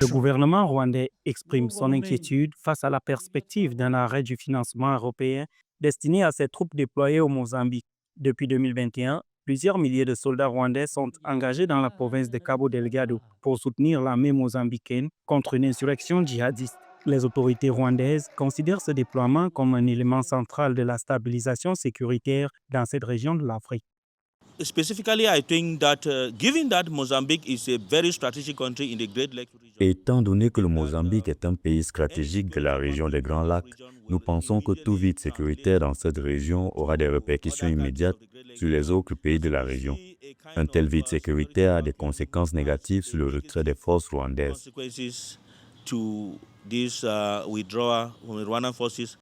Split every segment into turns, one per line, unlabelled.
Le gouvernement rwandais exprime son inquiétude face à la perspective d'un arrêt du financement européen destiné à ses troupes déployées au Mozambique. Depuis 2021, plusieurs milliers de soldats rwandais sont engagés dans la province de Cabo Delgado pour soutenir l'armée mozambicaine contre une insurrection djihadiste. Les autorités rwandaises considèrent ce déploiement comme un élément central de la stabilisation sécuritaire dans cette région de l'Afrique.
Specifically, I think that given that Mozambique is a very strategic country in the Great Lakes region,
Étant donné que le Mozambique est un pays stratégique de la région des Grands Lacs, nous pensons que tout vide sécuritaire dans cette région aura des répercussions immédiates sur les autres pays de la région. Un tel vide sécuritaire a des conséquences négatives sur le retrait des forces rwandaises.
consequences to this withdrawal from the Rwandan forces.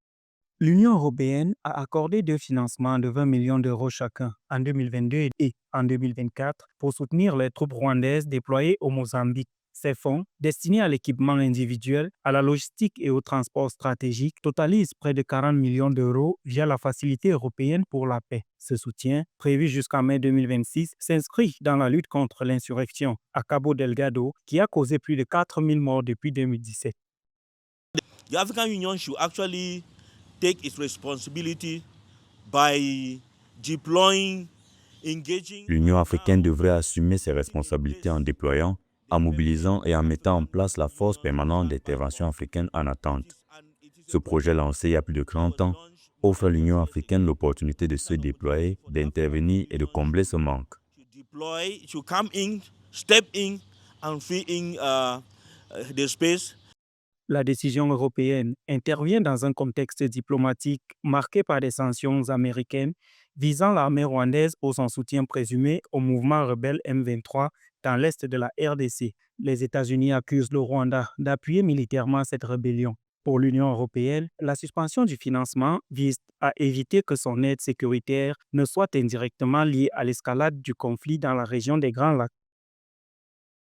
L'Union européenne a accordé deux financements de 20 millions d'euros chacun en 2022 et en 2024 pour soutenir les troupes rwandaises déployées au Mozambique. Ces fonds, destinés à l'équipement individuel, à la logistique et au transport stratégique, totalisent près de 40 millions d'euros via la Facilité européenne pour la paix. Ce soutien, prévu jusqu'en mai 2026, s'inscrit dans la lutte contre l'insurrection à Cabo Delgado, qui a causé plus de 4 000 morts depuis 2017.
The African Union should actually take its responsibility by deploying, engaging.
L'Union africaine devrait assumer ses responsabilités en déployant, en mobilisant et en mettant en place la force permanente d'intervention africaine en attente. Ce projet lancé il y a plus de 30 ans offre à l'Union africaine l'opportunité de se déployer, d'intervenir et de combler ce manque.
Deploy, to come in, step in, and fill in the space.
La décision européenne intervient dans un contexte diplomatique marqué par des sanctions américaines visant l'armée rwandaise pour son soutien présumé au mouvement rebelle M23 dans l'est de la RDC. Les États-Unis accusent le Rwanda d'appuyer militairement cette rébellion. Pour l'Union européenne, la suspension du financement vise à éviter que son aide sécuritaire ne soit indirectement liée à l'escalade du conflit dans la région des Grands Lacs.